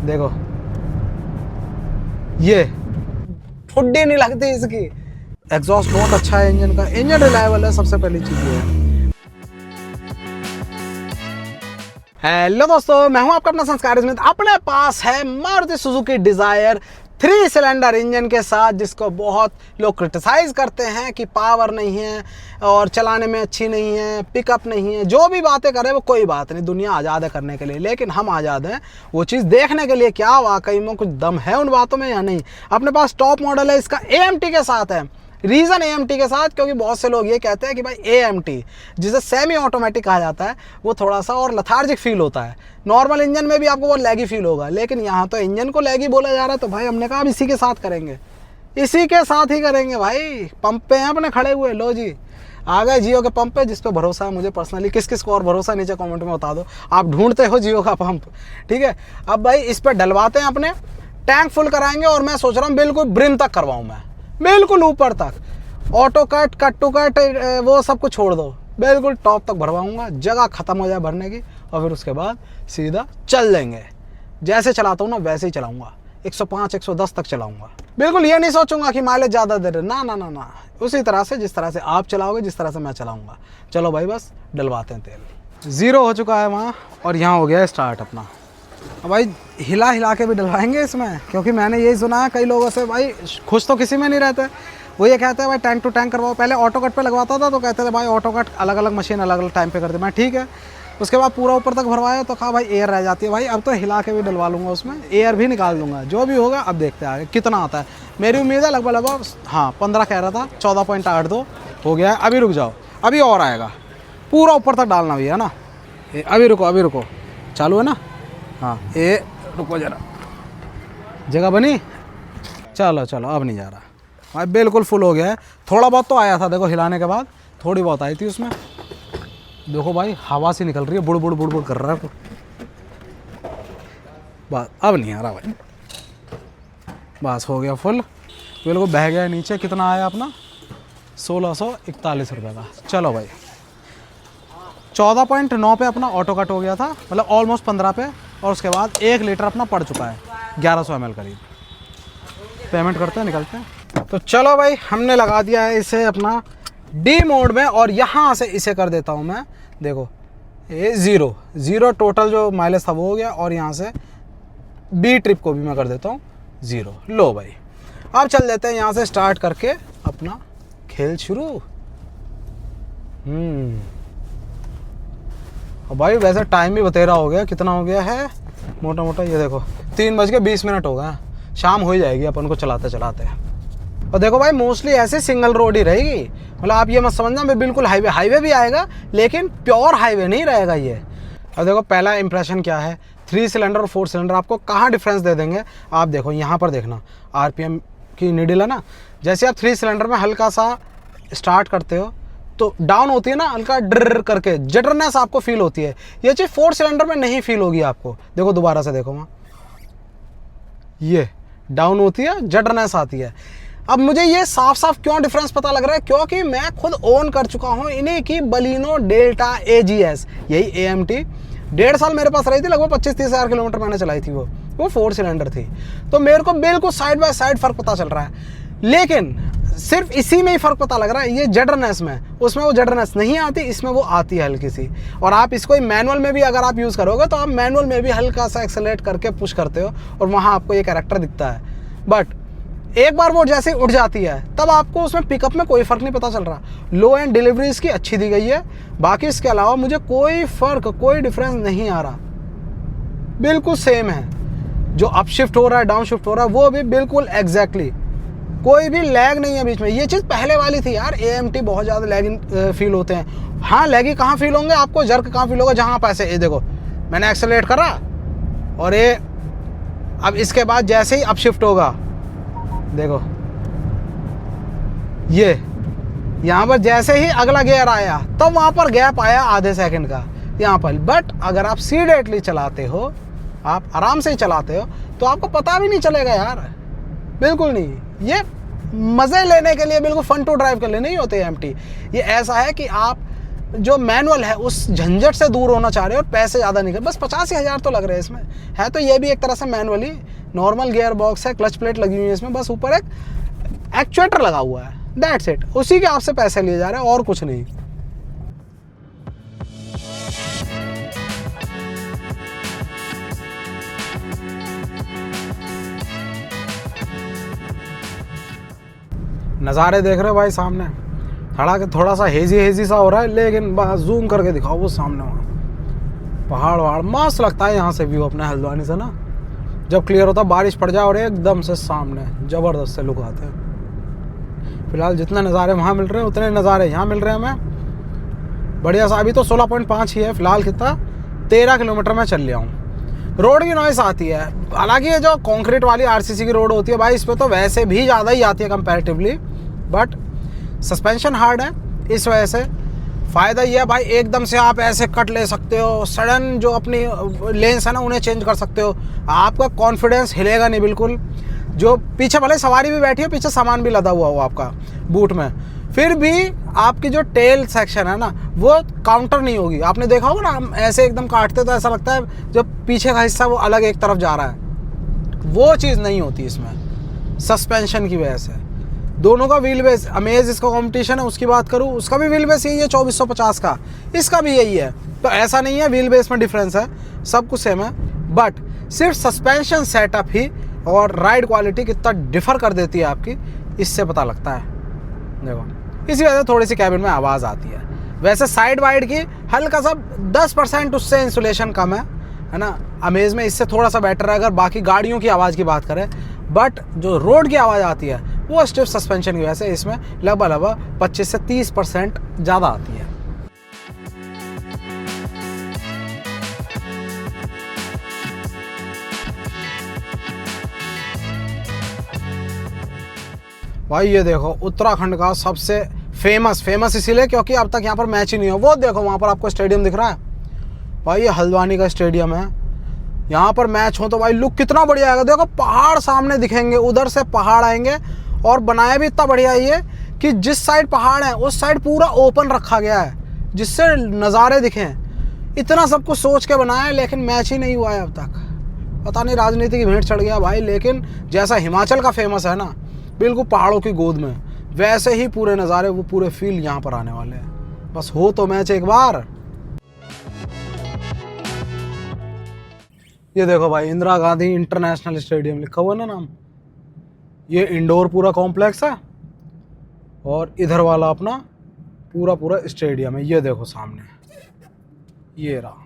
देखो ये ठुड्डी नहीं लगती इसकी। एग्जॉस्ट बहुत अच्छा है इंजन का, इंजन रिलायबल है, सबसे पहली चीज ये है। हेलो दोस्तों, मैं हूं आपका अपना संस्कार स्मिथ। अपने पास है Maruti Suzuki Dzire 3 cylinder engine के साथ, जिसको बहुत लोग क्रिटिसाइज करते हैं कि पावर नहीं है और चलाने में अच्छी नहीं है, पिकअप नहीं है। जो भी बातें करे वो कोई बात नहीं, दुनिया आज़ाद है करने के लिए, लेकिन हम आज़ाद हैं वो चीज़ देखने के लिए क्या वाकई में कुछ दम है उन बातों में या नहीं। अपने पास टॉप मॉडल है, इसका AMT के साथ है। रीज़न AMT के साथ, क्योंकि बहुत से लोग ये कहते हैं कि भाई AMT जिसे सेमी ऑटोमेटिक कहा जाता है वो थोड़ा सा और लथार्जिक फील होता है। नॉर्मल इंजन में भी आपको वो लैगी फील होगा, लेकिन यहाँ तो इंजन को लैगी बोला जा रहा है, तो भाई हमने कहा अब इसी के साथ करेंगे, इसी के साथ ही करेंगे भाई। पंप पे हैं अपने खड़े हुए, लो जी आ गए जियो के पंप पे, जिस पे भरोसा है मुझे पर्सनली। किस किस को और भरोसा नीचे कमेंट में बता दो, आप ढूंढते हो जियो का पंप, ठीक है। अब भाई इस पर डलवाते हैं, अपने टैंक फुल कराएंगे और मैं सोच रहा हूँ बिल्कुल ब्रिम तक करवाऊँ मैं, बिल्कुल ऊपर तक। Auto cut, cut to cut, वो सब कुछ छोड़ दो, बिल्कुल टॉप तक भरवाऊंगा, जगह खत्म हो जाए भरने की, और फिर उसके बाद सीधा चल देंगे। जैसे चलाता हूँ ना वैसे ही चलाऊंगा, 105 110 तक चलाऊंगा। बिल्कुल ये नहीं सोचूंगा कि माइलेज ज़्यादा दे रहे, ना ना ना ना, उसी तरह से जिस तरह से आप चलाओगे, जिस तरह से मैं चलाऊंगा। चलो भाई बस डलवाते हैं तेल। 0 हो चुका है वहाँ, और यहाँ हो गया है स्टार्ट अपना। अब भाई हिला हिला के भी डलवाएंगे इसमें, क्योंकि मैंने यही सुना है कई लोगों से, भाई खुश तो किसी में नहीं रहते। वो ये कहते हैं भाई टैंक टू टैंक करवाओ। पहले ऑटो कट पे लगवाता था तो कहते थे भाई ऑटो कट अलग अलग मशीन अलग अलग टाइम पे करते, मैं ठीक है। उसके बाद पूरा ऊपर तक भरवाया तो कहा भाई एयर रह जाती है। भाई अब तो हिला के भी डलवा लूँगा, उसमें एयर भी निकाल दूंगा, जो भी होगा अब देखते हैं आगे कितना आता है। मेरी उम्मीद है लगभग हाँ 15 कह रहा था, 14.82 हो गया है। अभी रुक जाओ, अभी और आएगा, पूरा ऊपर तक डालना भी है ना। अभी रुको, चालू है ना। हाँ ये रुको जरा, जगह बनी, चलो अब नहीं जा रहा भाई, बिल्कुल फुल हो गया है। थोड़ा बहुत तो आया था, देखो हिलाने के बाद थोड़ी बहुत आई थी उसमें। देखो भाई हवा सी निकल रही है, बुड़ बुड़ कर रहा है बस, अब नहीं आ रहा भाई, बस हो गया फुल, बिल्कुल बह गया नीचे। कितना आया अपना 1641 रुपये का। चलो भाई 14.9 पे अपना ऑटो कट हो गया था, मतलब ऑलमोस्ट 15 पे, और उसके बाद 1 लीटर अपना पड़ चुका है, 1100 ml करीब। पेमेंट करते हैं, निकलते हैं। तो चलो भाई हमने लगा दिया है इसे अपना डी मोड में, और यहाँ से इसे कर देता हूँ मैं। देखो ये 0 टोटल जो माइलेज था वो हो गया, और यहाँ से बी ट्रिप को भी मैं कर देता हूँ 0। लो भाई अब चल देते हैं यहाँ से स्टार्ट करके अपना खेल शुरू। और भाई वैसे टाइम भी बतेरा हो गया, कितना हो गया है मोटा मोटा, ये देखो 3:20 हो गए। शाम हो ही जाएगी अपन को चलाते चलाते। और देखो भाई मोस्टली ऐसे सिंगल रोड ही रहेगी, मतलब आप ये मत समझना मैं बिल्कुल हाईवे भी आएगा, लेकिन प्योर हाईवे नहीं रहेगा ये। और देखो पहला इंप्रेशन क्या है, 3 सिलेंडर और 4 सिलेंडर आपको कहाँ डिफरेंस दे देंगे आप देखो। यहाँ पर देखना RPM की नीडल है ना, जैसे आप 3 सिलेंडर में हल्का सा स्टार्ट करते हो तो डाउन होती है ना, हल्का ड्र करके जटरनेस आपको फील होती है। ये चीज़ 4 सिलेंडर में नहीं फील होगी आपको। देखो दोबारा से देखो वहाँ, ये डाउन होती है, जटरनेस आती है। अब मुझे ये साफ साफ क्यों डिफरेंस पता लग रहा है, क्योंकि मैं खुद ओन कर चुका हूँ इन्हीं की बलिनो डेल्टा AGS, यही AMT 1.5 साल मेरे पास रही थी, लगभग 25-30 हज़ार किलोमीटर मैंने चलाई थी। वो 4 सिलेंडर थी, तो मेरे को बिल्कुल साइड बाय साइड फ़र्क पता चल रहा है। लेकिन सिर्फ इसी में ही फ़र्क पता लग रहा है, ये जटरनेस में, उसमें वो जटरनेस नहीं आती, इसमें वो आती है हल्की सी। और आप इसको मैनुअल में भी अगर आप यूज़ करोगे तो आप मैनुअल में भी हल्का सा एक्सेलरेट करके पुश करते हो और वहाँ आपको ये कैरेक्टर दिखता है। बट एक बार वो जैसे उठ जाती है तब आपको उसमें पिकअप में कोई फ़र्क नहीं पता चल रहा। लो एंड डिलीवरी इसकी अच्छी दी गई है, बाकी इसके अलावा मुझे कोई फ़र्क, कोई डिफरेंस नहीं आ रहा, बिल्कुल सेम है। जो अप शिफ्ट हो रहा है, डाउन शिफ्ट हो रहा है, वो भी बिल्कुल एग्जैक्टली, कोई भी लैग नहीं है बीच में। ये चीज़ पहले वाली थी यार, AMT बहुत ज़्यादा लैग फील होते हैं। हाँ लैगी कहाँ फील होंगे आपको, जर्क कहाँ फील होगा, जहाँ आप ऐसे, ये देखो मैंने एक्सेलरेट करा और ये अब इसके बाद जैसे ही अप शिफ्ट होगा, देखो ये यहाँ पर जैसे ही अगला गियर आया तब वहाँ पर गैप आया आधे सेकंड का यहाँ पर। बट अगर आप सीडेटली चलाते हो, आप आराम से ही चलाते हो, तो आपको पता भी नहीं चलेगा यार, बिल्कुल नहीं। ये मज़े लेने के लिए, बिल्कुल फन टू ड्राइव के लिए नहीं होते AMT। ये ऐसा है कि आप जो मैनुअल है उस झंझट से दूर होना चाह रहे हो और पैसे ज़्यादा नहीं कर, बस 85,000 तो लग रहे हैं इसमें। है तो ये भी एक तरह से मैनुअली, नॉर्मल गियर बॉक्स है, क्लच प्लेट लगी हुई है इसमें, बस ऊपर एक एक्चुएटर लगा हुआ है, दैट्स इट। उसी के आपसे पैसे लिए जा रहे हैं और कुछ नहीं। नज़ारे देख रहे हो भाई सामने, थोड़ा सा हेजी सा हो रहा है, लेकिन बस जूम करके दिखाओ वो सामने वहाँ पहाड़ वहाड़ मस्त लगता है यहाँ से व्यू अपने हल्द्वानी से ना, जब क्लियर होता है, बारिश पड़ जाए और एकदम से सामने ज़बरदस्त से लुक आते हैं। फिलहाल जितने नज़ारे वहाँ मिल रहे हैं उतने नज़ारे यहाँ मिल रहे हैं हमें बढ़िया सा। अभी तो 16.5 ही है फिलहाल, कितना 13 किलोमीटर में चल लिया हूँ। रोड की नॉइस आती है, हालांकि ये जो कंक्रीट वाली आरसीसी की रोड होती है भाई, इस पर तो वैसे भी ज़्यादा ही आती है कंपैरेटिवली, बट सस्पेंशन हार्ड है, इस वजह से फ़ायदा ये है भाई, एकदम से आप ऐसे कट ले सकते हो, सडन जो अपनी लेन्स है ना उन्हें चेंज कर सकते हो, आपका कॉन्फिडेंस हिलेगा नहीं बिल्कुल। जो पीछे भले सवारी भी बैठी हो, पीछे सामान भी लदा हुआ हो आपका बूट में, फिर भी आपकी जो टेल सेक्शन है ना वो काउंटर नहीं होगी। आपने देखा होगा ना, हम ऐसे एकदम काटते तो ऐसा लगता है जो पीछे का हिस्सा वो अलग एक तरफ जा रहा है, वो चीज़ नहीं होती इसमें सस्पेंशन की वजह से। दोनों का व्हील बेस, अमेज इसका कंपटीशन है उसकी बात करूँ, उसका भी व्हील बेस यही है 2450 का, इसका भी यही है। तो ऐसा नहीं है व्हील बेस में डिफरेंस है, सब कुछ सेम है, बट सिर्फ सस्पेंशन सेटअप ही और राइड क्वालिटी कितना डिफर कर देती है आपकी, इससे पता लगता है। देखो इसी वजह से थोड़ी सी कैबिन में आवाज़ आती है। वैसे साइड वाइड की हल्का सा 10% उससे इंसुलेशन कम है ना, अमेज में इससे थोड़ा सा बेटर है अगर बाकी गाड़ियों की आवाज़ की बात करें, बट जो रोड की आवाज़ आती है वो स्टिफ सस्पेंशन की वजह से इसमें लगभग 25 से 30% ज़्यादा आती है। भाई ये देखो उत्तराखंड का सबसे फेमस इसीलिए क्योंकि अब तक यहाँ पर मैच ही नहीं हो, वो देखो वहाँ पर आपको स्टेडियम दिख रहा है भाई, ये हल्द्वानी का स्टेडियम है। यहाँ पर मैच हो तो भाई लुक कितना बढ़िया आएगा। देखो पहाड़ सामने दिखेंगे, उधर से पहाड़ आएंगे, और बनाया भी इतना बढ़िया ये कि जिस साइड पहाड़ है उस साइड पूरा ओपन रखा गया है जिससे नज़ारे दिखें। इतना सब कुछ सोच के बनाया है, लेकिन मैच ही नहीं हुआ है अब तक। पता नहीं राजनीति की भेंट चढ़ गया भाई, लेकिन जैसा हिमाचल का फेमस है ना बिल्कुल पहाड़ों की गोद में, वैसे ही पूरे नज़ारे वो पूरे फील यहाँ पर आने वाले हैं। बस हो तो मैच एक बार। ये देखो भाई इंदिरा गांधी इंटरनेशनल स्टेडियम लिखा हुआ है ना नाम, ये इंडोर पूरा कॉम्प्लेक्स है और इधर वाला अपना पूरा स्टेडियम है। ये देखो सामने, ये रहा,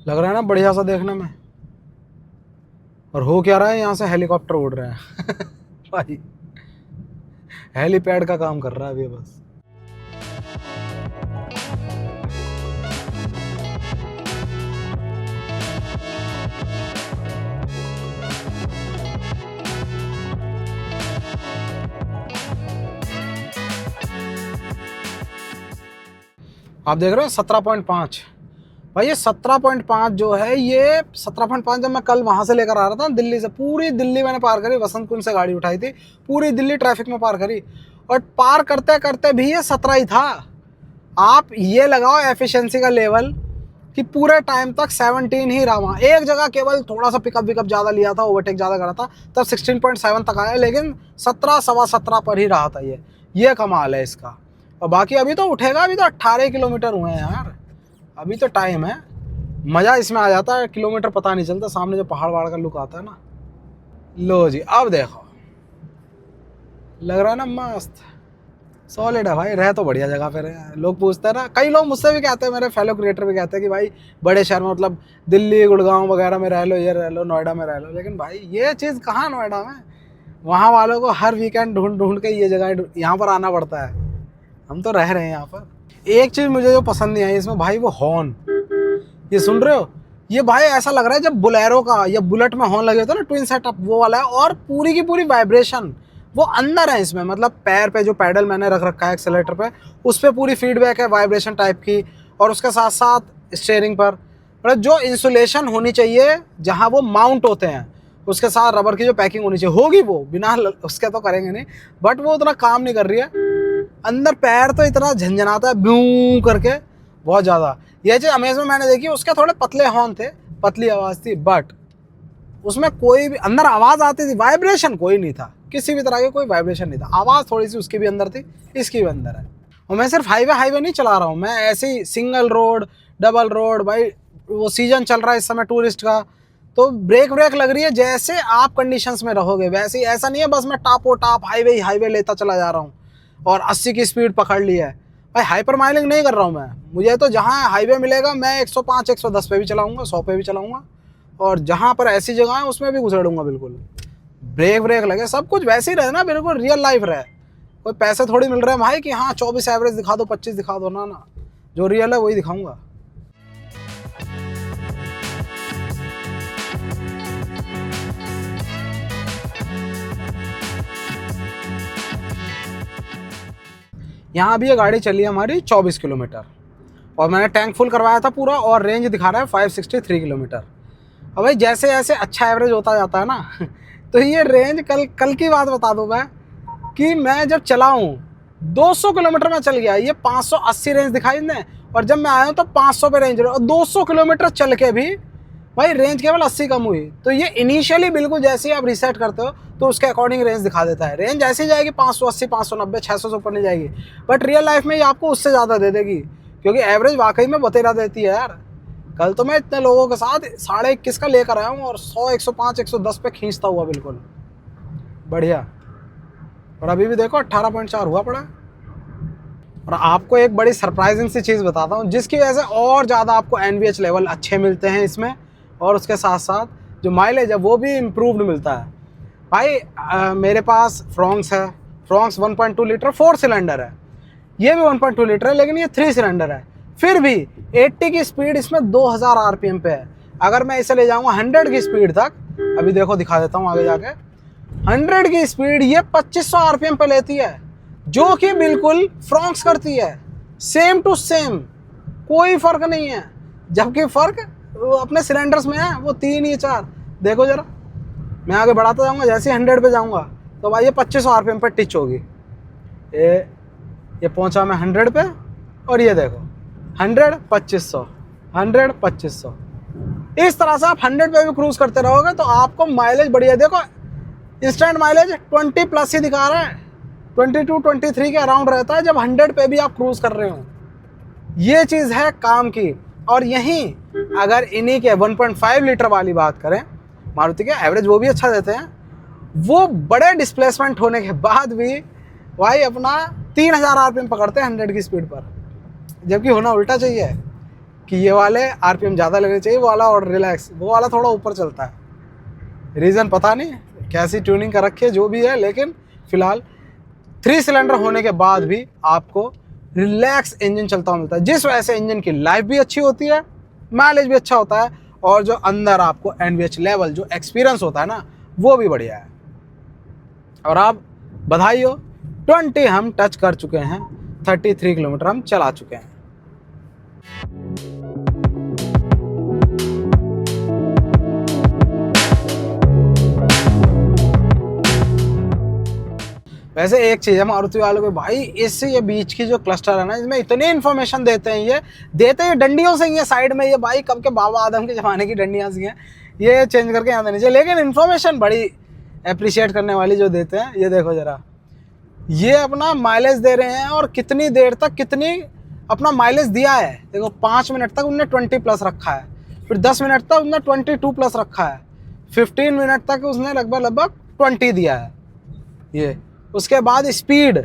लग रहा है ना बढ़िया सा देखने में। और हो क्या रहा है, यहाँ से हेलीकॉप्टर उड़ रहे हैं भाई, हेलीपैड का काम कर रहा है अभी बस। आप देख रहे हो 17.5 भाई, ये 17.5 जो है, ये 17.5 जब मैं कल वहाँ से लेकर आ रहा था दिल्ली से, पूरी दिल्ली मैंने पार करी, वसंत कुंज से गाड़ी उठाई थी, पूरी दिल्ली ट्रैफिक में पार करी, और पार करते करते भी ये 17 ही था। आप ये लगाओ एफिशिएंसी का लेवल कि पूरे टाइम तक 17 ही रहा वहाँ। एक जगह केवल थोड़ा सा पिकअप ज़्यादा लिया था, ओवरटेक ज़्यादा करा था, तब 16.7 तक आया, लेकिन 17 सवा 17 पर ही रहा था। ये कमाल है इसका। और बाकी अभी तो उठेगा, अभी तो 18 किलोमीटर हुए हैं यार, अभी तो टाइम है। मज़ा इसमें आ जाता है, किलोमीटर पता नहीं चलता, सामने जो पहाड़ वहाड़ का लुक आता है ना। लो जी अब देखो, लग रहा है ना मस्त, सॉलिड है भाई, रह तो बढ़िया जगह पे रहे। लोग पूछते हैं ना, कई लोग मुझसे भी कहते हैं, मेरे फेलो क्रिएटर भी कहते हैं कि भाई बड़े शहर में, मतलब दिल्ली गुड़गांव वगैरह में रह लो, ये रह लो, नोएडा में रह लो, लेकिन भाई ये चीज़ कहाँ नोएडा में। वहाँ वालों को हर वीकेंड ढूंढ के ये जगह यहाँ पर आना पड़ता है, हम तो रह रहे हैं यहाँ पर। एक चीज़ मुझे जो पसंद नहीं आई इसमें भाई, वो हॉर्न, ये सुन रहे हो, ये भाई ऐसा लग रहा है जब बुलेरो का या बुलेट में हॉर्न लगे होते हैं ना, ट्विन सेटअप वो वाला है, और पूरी की पूरी वाइब्रेशन वो अंदर है इसमें। मतलब पैर पे जो पैडल मैंने रख रखा है एक्सेलेरेटर पे, उस पर पूरी फीडबैक है वाइब्रेशन टाइप की, और उसके साथ साथ स्टीयरिंग पर मतलब जो इंसुलेशन होनी चाहिए जहाँ वो माउंट होते हैं, उसके साथ रबर की जो पैकिंग होनी चाहिए होगी, वो बिना उसके तो करेंगे नहीं, बट वो उतना काम नहीं कर रही है। अंदर पैर तो इतना झंझनाता है ब्यू करके, बहुत ज़्यादा। ये चीज़ अमेज में मैंने देखी, उसके थोड़े पतले हॉर्न थे, पतली आवाज़ थी, बट उसमें कोई भी अंदर आवाज़ आती थी, वाइब्रेशन कोई नहीं था, किसी भी तरह की कोई वाइब्रेशन नहीं था। आवाज़ थोड़ी सी उसकी भी अंदर थी, इसकी भी अंदर है। और मैं सिर्फ हाईवे नहीं चला रहा हूँ, मैं ऐसे ही सिंगल रोड, डबल रोड, भाई वो सीजन चल रहा है इस समय टूरिस्ट का, तो ब्रेक लग रही है, जैसे आप कंडीशंस में रहोगे वैसे ही। ऐसा नहीं है बस मैं टापो टाप हाईवे लेता चला जा रहा हूँ और 80 की स्पीड पकड़ ली है। भाई हाइपर माइलिंग नहीं कर रहा हूँ मैं, मुझे तो जहाँ हाईवे मिलेगा मैं 105 110 पे भी चलाऊँगा, 100 पे भी चलाऊँगा, और जहाँ पर ऐसी जगह है उसमें भी घुसेड़ूंगा बिल्कुल। ब्रेक लगे, सब कुछ वैसे ही रहे ना, बिल्कुल रियल लाइफ रहे। कोई पैसे थोड़ी मिल रहे हैं भाई कि हाँ 24 एवरेज दिखा दो, 25 दिखा दो, ना, जो रियल है वही दिखाऊंगा। यहाँ अभी ये गाड़ी चली है हमारी 24 किलोमीटर, और मैंने टैंक फुल करवाया था पूरा, और रेंज दिखा रहा है 563 किलोमीटर। अब भाई जैसे जैसे अच्छा एवरेज होता जाता है ना तो ये रेंज कल की बात बता दूँ मैं, कि मैं जब चलाऊँ 200 किलोमीटर में चल गया, ये 580 रेंज दिखाई दे, और जब मैं आया हूँ तो 500 पे रेंज, और 200 किलोमीटर चल के भी भाई रेंज केवल 80 कम हुई। तो ये इनिशियली बिल्कुल जैसे ही आप रीसेट करते हो तो उसके अकॉर्डिंग रेंज दिखा देता है। रेंज ऐसी जाएगी 580, 590, 600 से ऊपर नहीं जाएगी, बट रियल लाइफ में ये आपको उससे ज़्यादा दे देगी, क्योंकि एवरेज वाकई में बतेरा देती है यार। कल तो मैं इतने लोगों के साथ 21.5 का लेकर आया हूँ, और 100, 105, 110 पे खींचता हुआ बिल्कुल बढ़िया। और अभी भी देखो 18.4 हुआ पड़ा। और आपको एक बड़ी सरप्राइजिंग सी चीज़ बताता हूँ, जिसकी वजह से और ज़्यादा आपको NVH लेवल अच्छे मिलते हैं इसमें, और उसके साथ साथ जो माइलेज है वो भी इम्प्रूव्ड मिलता है। भाई मेरे पास फ्रॉन्क्स है, फ्रॉन्क्स 1.2 लीटर 4 सिलेंडर है, ये भी 1.2 लीटर है, लेकिन ये 3 सिलेंडर है। फिर भी 80 की स्पीड इसमें 2000 RPM पे है। अगर मैं इसे ले जाऊँगा 100 की स्पीड तक, अभी देखो दिखा देता हूँ आगे जाके, 100 की स्पीड ये 2500 RPM पे लेती है, जो कि बिल्कुल फ्रॉन्क्स करती है, सेम टू सेम, कोई फ़र्क नहीं है। जबकि फ़र्क वो अपने सिलेंडर्स में है, वो 3 या 4। देखो ज़रा, मैं आगे बढ़ाता जाऊँगा, जैसे ही 100 पे जाऊँगा तो भाई ये 2500 RPM पे टिच होगी। ये पहुँचा मैं 100 पे, और ये देखो 100, 2500, 100, 2500। इस तरह से आप 100 पे भी क्रूज़ करते रहोगे तो आपको माइलेज बढ़िया। देखो इंस्टेंट माइलेज 20 प्लस ही दिखा रहा है, 22, 23 के अराउंड रहता है जब 100 पे भी आप क्रूज़ कर रहे हो। ये चीज़ है काम की। और यहीं अगर इन्हीं के 1.5 लीटर वाली बात करें, मारुति के एवरेज वो भी अच्छा देते हैं, वो बड़े डिस्प्लेसमेंट होने के बाद भी भाई अपना 3000 RPM पकड़ते हैं 100 की स्पीड पर। जबकि होना उल्टा चाहिए कि ये वाले RPM ज़्यादा लेने चाहिए, वो वाला और रिलैक्स, वो वाला थोड़ा ऊपर चलता है। रीज़न पता नहीं कैसी ट्यूनिंग कर रखी है, जो भी है, लेकिन फ़िलहाल 3 सिलेंडर होने के बाद भी आपको रिलैक्स इंजन चलता हुआ मिलता है, जिस वजह से इंजन की लाइफ भी अच्छी होती है, माइलेज भी अच्छा होता है, और जो अंदर आपको NVH लेवल, जो एक्सपीरियंस होता है ना, वो भी बढ़िया है। और आप बधाई हो, 20 हम टच कर चुके हैं, 33 किलोमीटर हम चला चुके हैं। वैसे एक चीज़ है मारुति वालों को भाई, इससे ये बीच की जो क्लस्टर है ना, इसमें इतनी इन्फॉर्मेशन देते हैं, ये देते हैं डंडियों से ही है साइड में, ये भाई कब के बाबा आदम के ज़माने की डंडियाँ सी हैं, ये चेंज करके यहाँ देनी चाहिए। लेकिन इन्फॉर्मेशन बड़ी अप्रिशिएट करने वाली जो देते हैं, ये देखो ज़रा, ये अपना माइलेज दे रहे हैं, और कितनी देर तक कितनी अपना माइलेज दिया है। देखो 5 मिनट तक उनने 20 प्लस रखा है, फिर 10 मिनट तक उनने 22 प्लस रखा है, 15 मिनट तक उसने लगभग 20 दिया है ये। उसके बाद स्पीड,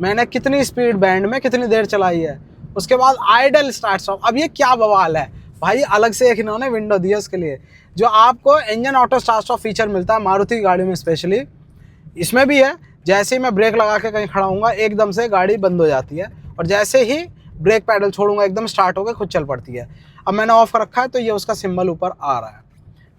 मैंने कितनी स्पीड बैंड में कितनी देर चलाई है। उसके बाद आइडल स्टार्ट स्टॉप। अब ये क्या बवाल है भाई, अलग से एक इन्होंने विंडो दी है उसके लिए, जो आपको engine auto start stop feature मिलता है मारुति की गाड़ी में स्पेशली, इसमें भी है। जैसे ही मैं ब्रेक लगा के कहीं खड़ा हूँगा, एकदम से गाड़ी बंद हो जाती है, और जैसे ही ब्रेक पैडल छोड़ूंगा एकदम स्टार्ट होकर खुद चल पड़ती है। अब मैंने ऑफ कर रखा है तो ये उसका सिंबल ऊपर आ रहा है,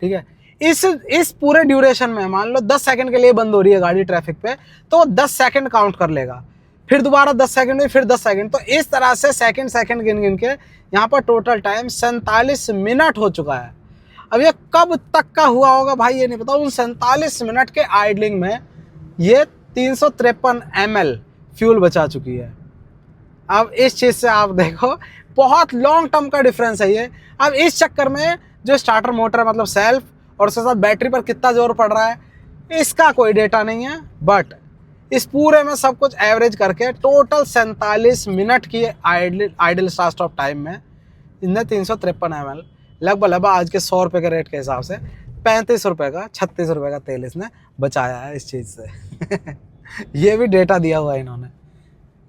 ठीक है। इस पूरे ड्यूरेशन में मान लो 10 सेकंड के लिए बंद हो रही है गाड़ी ट्रैफिक पे, तो 10 सेकंड काउंट कर लेगा, फिर दोबारा 10 सेकंड में, फिर 10 सेकंड। तो इस तरह से सेकंड गिन के यहाँ पर टोटल टाइम 47 मिनट हो चुका है। अब ये कब तक का हुआ होगा भाई ये नहीं पता। उन 47 मिनट के आइडलिंग में ये 353 ml फ्यूल बचा चुकी है। अब इस चीज़ से आप देखो बहुत लॉन्ग टर्म का डिफरेंस है ये। अब इस चक्कर में जो स्टार्टर मोटर है मतलब सेल्फ और उसके साथ बैटरी पर कितना जोर पड़ रहा है इसका कोई डेटा नहीं है, बट इस पूरे में सब कुछ एवरेज करके टोटल 47 मिनट की आइडल स्टार्ट स्टॉप टाइम में इनने 353 ml लगभग आज के 100 रुपये के रेट के हिसाब से 35 रुपये का 36 रुपये का तेल इसने बचाया है इस चीज़ से। ये भी डेटा दिया हुआ है इन्होंने।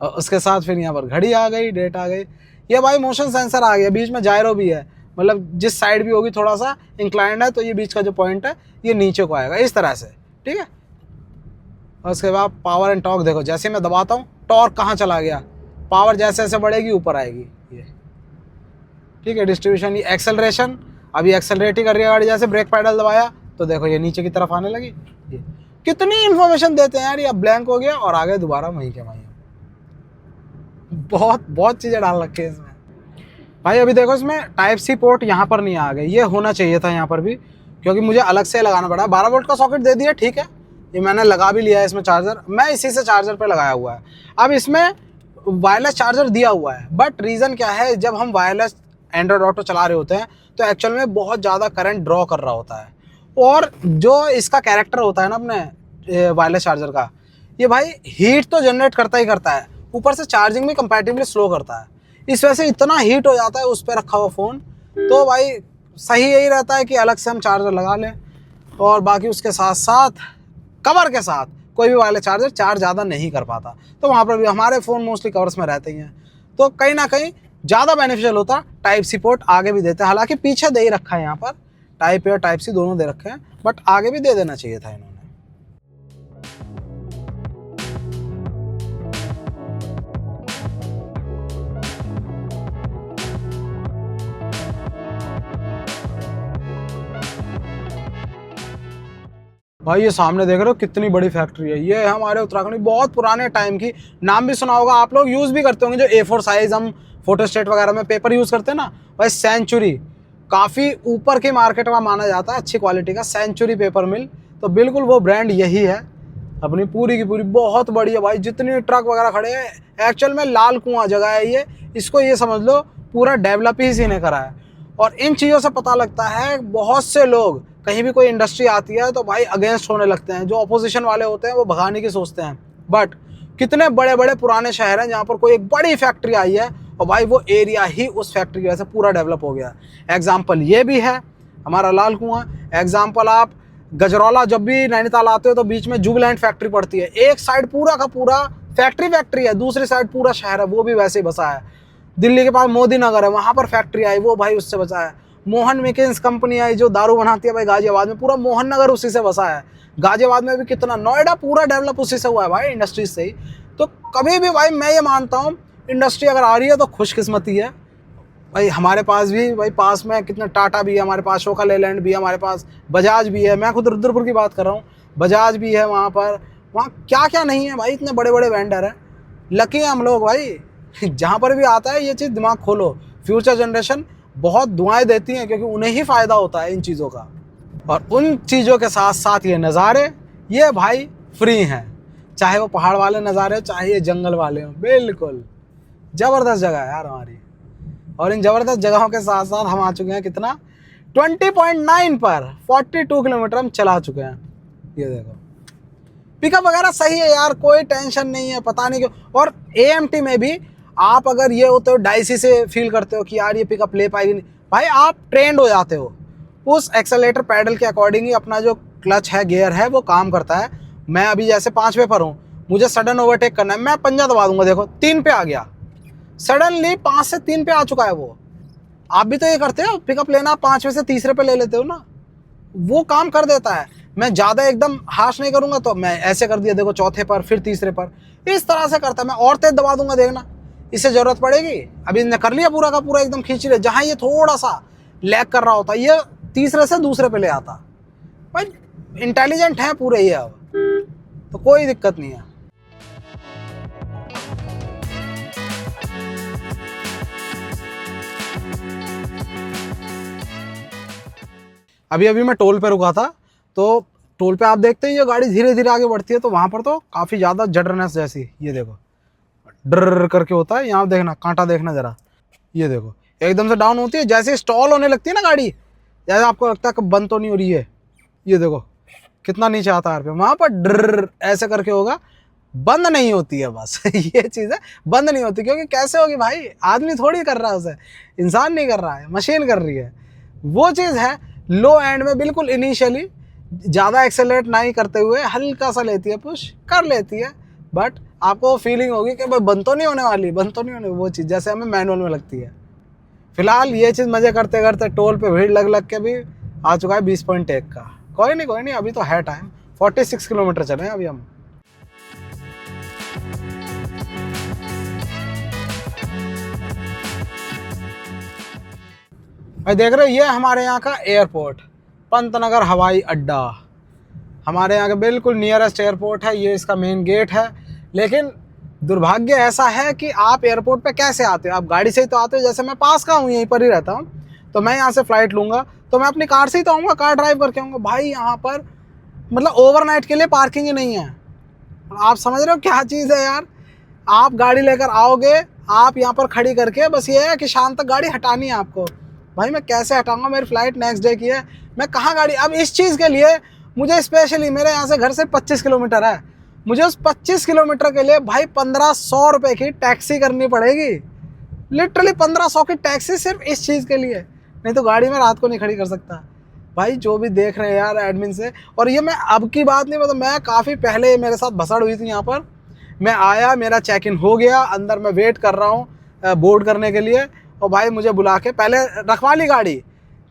और उसके साथ फिर यहाँ पर घड़ी आ गई, डेट आ गई। ये भाई मोशन सेंसर आ गया, बीच में जायरो भी है, मतलब जिस साइड भी होगी थोड़ा सा इंक्लाइंड है तो ये बीच का जो पॉइंट है ये नीचे को आएगा इस तरह से, ठीक है। और उसके बाद पावर एंड टॉर्क देखो, जैसे मैं दबाता हूँ टॉर्क कहाँ चला गया, पावर जैसे जैसे बढ़ेगी ऊपर आएगी ये, ठीक है। डिस्ट्रीब्यूशन, ये एक्सेलरेशन, अभी एक्सेलरेट ही कर रही है गाड़ी, जैसे ब्रेक पैडल दबाया तो देखो ये नीचे की तरफ आने लगी। ये कितनी इन्फॉर्मेशन देते हैं यार, ये अब ब्लैंक हो गया और आ गए दोबारा वहीं के वहीं। बहुत चीज़ें डाल रखी है इसमें भाई। अभी देखो इसमें टाइप सी पोर्ट यहाँ पर नहीं आ गए, ये होना चाहिए था यहाँ पर भी, क्योंकि मुझे अलग से लगाना पड़ा। 12 वोल्ट का सॉकेट दे दिया, ठीक है, ये मैंने लगा भी लिया है इसमें चार्जर, मैं इसी से चार्जर पे लगाया हुआ है। अब इसमें वायरलेस चार्जर दिया हुआ है, बट रीज़न क्या है, जब हम वायरलेस एंड्रॉयड ऑटो चला रहे होते हैं तो एक्चुअल में बहुत ज़्यादा करंट ड्रॉ कर रहा होता है, और जो इसका कैरेक्टर होता है ना अपने वायरलेस चार्जर का, ये भाई हीट तो जनरेट करता ही करता है, ऊपर से चार्जिंग भी कंपैरेटिवली स्लो करता है। इस वजह से इतना हीट हो जाता है उस पर रखा हुआ फ़ोन, तो भाई सही यही रहता है कि अलग से हम चार्जर लगा लें, और बाकी उसके साथ साथ कवर के साथ कोई भी वायरलेस चार्जर चार्ज ज़्यादा नहीं कर पाता, तो वहाँ पर भी हमारे फ़ोन मोस्टली कवर्स में रहते ही हैं, तो कहीं ना कहीं ज़्यादा बेनिफिशियल होता। टाइप सी पोर्ट आगे भी देते हैं, हालांकि पीछे दे ही रखा है यहाँ पर, टाइप ए और टाइप सी दोनों दे रखे हैं, बट आगे भी दे देना चाहिए था इन्होंने। भाई ये सामने देख रहे हो कितनी बड़ी फैक्ट्री है, ये हमारे उत्तराखंड में बहुत पुराने टाइम की, नाम भी सुना होगा आप लोग, यूज़ भी करते होंगे, जो A4 साइज़ हम फोटोस्टेट वगैरह में पेपर यूज़ करते हैं ना, भाई सेंचुरी काफ़ी ऊपर की मार्केट में माना जाता है, अच्छी क्वालिटी का सेंचुरी पेपर मिल, तो बिल्कुल वो ब्रांड यही है। अपनी पूरी की पूरी बहुत बड़ी है भाई, जितने ट्रक वगैरह खड़े हैं, एक्चुअल में लाल कुआं जगह है ये, इसको ये समझ लो पूरा डेवलप ही इसी ने करा है। और इन चीज़ों से पता लगता है बहुत से लोग, कहीं भी कोई इंडस्ट्री आती है तो भाई अगेंस्ट होने लगते हैं, जो अपोजिशन वाले होते हैं वो भगाने की सोचते हैं, बट कितने बड़े बड़े पुराने शहर हैं जहाँ पर कोई एक बड़ी फैक्ट्री आई है और भाई वो एरिया ही उस फैक्ट्री की वजह से पूरा डेवलप हो गया। एग्जाम्पल ये भी है हमारा लाल कुआं, एग्जाम्पल आप गजरौला जब भी नैनीताल आते हो तो बीच में जुबिलैंड फैक्ट्री पड़ती है, एक साइड पूरा का पूरा फैक्ट्री है, दूसरी साइड पूरा शहर है, वो भी वैसे ही बसा है। दिल्ली के पास मोदी नगर है, वहाँ पर फैक्ट्री आई, वो भाई उससे बचा है। मोहन मेकिन्स कंपनी आई जो दारू बनाती है भाई गाजियाबाद में, पूरा मोहन नगर उसी से बसा है। गाजियाबाद में भी कितना, नोएडा पूरा डेवलप उसी से हुआ है भाई, इंडस्ट्रीज से ही। तो कभी भी भाई मैं ये मानता हूँ इंडस्ट्री अगर आ रही है तो खुशकिस्मती है भाई। हमारे पास भी भाई पास में कितना टाटा भी है, हमारे पास अशोका लेलैंड भी है, हमारे पास बजाज भी है, मैं खुद रुद्रपुर की बात कर रहा हूँ, बजाज भी है वहाँ पर, वहाँ क्या क्या नहीं है भाई, इतने बड़े बड़े वेंडर हैं। लकी हैं हम लोग भाई, जहाँ पर भी आता है ये चीज़ दिमाग खोलो, फ्यूचर जनरेशन बहुत दुआएं देती हैं क्योंकि उन्हें ही फ़ायदा होता है इन चीज़ों का। और उन चीज़ों के साथ साथ ये नज़ारे, ये भाई फ्री हैं, चाहे वो पहाड़ वाले नज़ारे चाहे ये जंगल वाले हों, बिल्कुल ज़बरदस्त जगह है यार हमारी। और इन ज़बरदस्त जगहों के साथ साथ हम आ चुके हैं कितना 20.9 पर 42 किलोमीटर हम चला चुके हैं। ये देखो पिकअप वगैरह सही है यार, कोई टेंशन नहीं है, पता नहीं क्यों। और AMT में भी आप अगर ये होते हो डाइसी से फील करते हो कि यार ये पिकअप ले पाएगी नहीं, भाई आप ट्रेंड हो जाते हो उस एक्सेलेरेटर पैडल के अकॉर्डिंग ही अपना जो क्लच है गियर है वो काम करता है। मैं अभी जैसे 5वें पर हूँ, मुझे सडन ओवरटेक करना है, मैं पंजा दबा दूंगा, देखो 3 पे आ गया, सडनली 5 से 3 पे आ चुका है वो। आप भी तो ये करते हो, पिकअप लेना 5वें से तीसरे पे ले लेते हो ना, वो काम कर देता है। मैं ज़्यादा एकदम हाश नहीं करूँगा तो मैं ऐसे कर दिया, देखो 4थे पर फिर तीसरे पर, इस तरह से करता है। मैं और तेज दबा दूंगा, देखना इससे ज़रूरत पड़ेगी। अभी इन्हें कर लिया पूरा का पूरा एकदम खींच लिया, जहाँ ये थोड़ा सा लैग कर रहा होता ये तीसरे से दूसरे पे ले आता। भाई इंटेलिजेंट है पूरे ये, अब तो कोई दिक्कत नहीं है। अभी अभी मैं टोल पे रुका था, तो टोल पे आप देखते हैं ये गाड़ी धीरे धीरे आगे बढ़ती है, तो वहाँ पर तो काफ़ी ज़्यादा जडरनेस जैसी, ये देखो डर करके होता है। यहाँ देखना, कांटा देखना जरा, ये देखो एकदम से डाउन होती है, जैसे स्टॉल होने लगती है ना गाड़ी, जैसे आपको लगता है कि बंद तो नहीं हो रही है, ये देखो कितना नीचे आता है आरपीएम, वहाँ पर डर ऐसे करके होगा, बंद नहीं होती है बस ये चीज़ है, बंद नहीं होती। क्योंकि कैसे होगी भाई, आदमी थोड़ी कर रहा है उसे, इंसान नहीं कर रहा है, मशीन कर रही है। वो चीज़ है लो एंड में, बिल्कुल इनिशियली ज़्यादा एक्सेलरेट नहीं करते हुए हल्का सा लेती है, पुश कर लेती है, बट आपको फीलिंग होगी कि भाई बंद तो नहीं होने वाली, बंद तो नहीं होने, वो चीज़ जैसे हमें मैनुअल में लगती है। फिलहाल ये चीज़ मज़े करते करते टोल पे भीड़ लग लग के भी आ चुका है 20.1 का। कोई नहीं, अभी तो है टाइम, 46 किलोमीटर चले हैं अभी हम। भाई देख रहे हो, ये हमारे यहाँ का एयरपोर्ट, पंतनगर हवाई अड्डा हमारे यहाँ का बिल्कुल नियरेस्ट एयरपोर्ट है, ये इसका मेन गेट है। लेकिन दुर्भाग्य ऐसा है कि आप एयरपोर्ट पे कैसे आते हो, आप गाड़ी से ही तो आते हो। जैसे मैं पास का हूँ, यहीं पर ही रहता हूँ, तो मैं यहाँ से फ़्लाइट लूँगा तो मैं अपनी कार से ही तो आऊँगा, कार ड्राइव करके आऊँगा। भाई यहाँ पर मतलब ओवरनाइट के लिए पार्किंग ही नहीं है। आप समझ रहे हो क्या चीज़ है यार, आप गाड़ी लेकर आओगे, आप यहाँ पर खड़ी करके, बस ये है कि शाम तक गाड़ी हटानी है आपको। भाई मैं कैसे हटाऊँगा, मेरी फ़्लाइट नेक्स्ट डे की है, मैं कहाँ गाड़ी, अब इस चीज़ के लिए मुझे स्पेशली, मेरे यहाँ से घर से 25 किलोमीटर है, मुझे उस 25 किलोमीटर के लिए भाई 1500 रुपये की टैक्सी करनी पड़ेगी, लिटरली 1500 की टैक्सी सिर्फ इस चीज़ के लिए, नहीं तो गाड़ी में रात को नहीं खड़ी कर सकता। भाई जो भी देख रहे हैं यार एडमिन से, और ये मैं अब की बात नहीं, मतलब मैं काफ़ी पहले मेरे साथ भसड़ हुई थी यहाँ पर। मैं आया, मेरा चेक इन हो गया, अंदर मैं वेट कर रहा हूँ बोर्ड करने के लिए, और भाई मुझे बुला के पहले रखवा ली गाड़ी,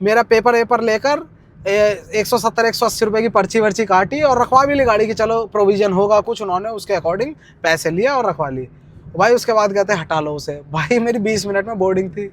मेरा पेपर वेपर लेकर 170-180 रुपये की पर्ची वर्ची काटी और रखवा भी ली गाड़ी की, चलो प्रोविज़न होगा कुछ, उन्होंने उसके अकॉर्डिंग पैसे लिए और रखवा ली। भाई उसके बाद कहते हैं हटा लो उसे। भाई मेरी 20 मिनट में बोर्डिंग थी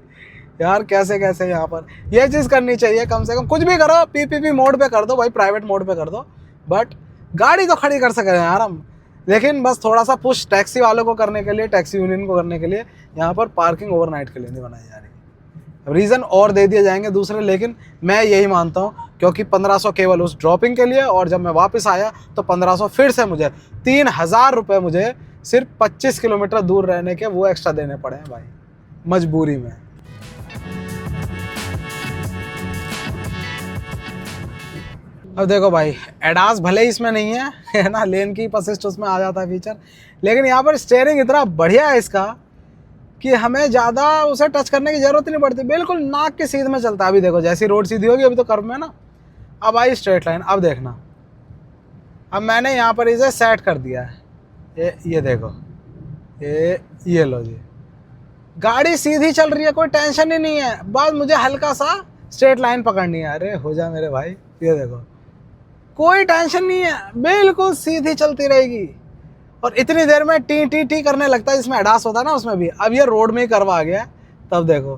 यार, कैसे कैसे यहाँ पर ये चीज़ करनी चाहिए। कम से कम कुछ भी करो, पीपीपी मोड पे कर दो भाई, प्राइवेट मोड पे कर दो, बट गाड़ी तो खड़ी कर सकें यार हम। लेकिन बस थोड़ा सा पुश टैक्सी वालों को करने के लिए, टैक्सी यूनियन को करने के लिए, यहाँ पर पार्किंग ओवरनाइट के लिए नहीं बनाई जा रही। रीज़न और दे दिए जाएंगे दूसरे, लेकिन मैं यही मानता हूँ क्योंकि 1500 केवल उस ड्रॉपिंग के लिए, और जब मैं वापस आया तो 1500 फिर से मुझे 3000 रुपये मुझे सिर्फ 25 किलोमीटर दूर रहने के वो एक्स्ट्रा देने पड़े हैं भाई, मजबूरी में। अब देखो भाई, एडास भले ही इसमें नहीं है ना, लेन की असिस्ट उसमें आ जाता है फीचर, लेकिन यहाँ पर स्टीयरिंग इतना बढ़िया है इसका कि हमें ज़्यादा उसे टच करने की ज़रूरत नहीं पड़ती, बिल्कुल नाक के सीध में चलता है। अभी देखो जैसी रोड सीधी होगी, अभी तो कर्व में ना, अब आई स्ट्रेट लाइन। अब देखना, अब मैंने यहाँ पर इसे सेट कर दिया है, ये देखो, ये लो जी, गाड़ी सीधी चल रही है, कोई टेंशन ही नहीं है, बस मुझे हल्का सा स्ट्रेट लाइन पकड़नी है। अरे हो जा मेरे भाई, ये देखो कोई टेंशन नहीं है, बिल्कुल सीधी चलती रहेगी। और इतनी देर में टी टी टी करने लगता है, जिसमें एडास होता है ना उसमें भी। अब ये रोड में ही करवा आ गया, तब देखो,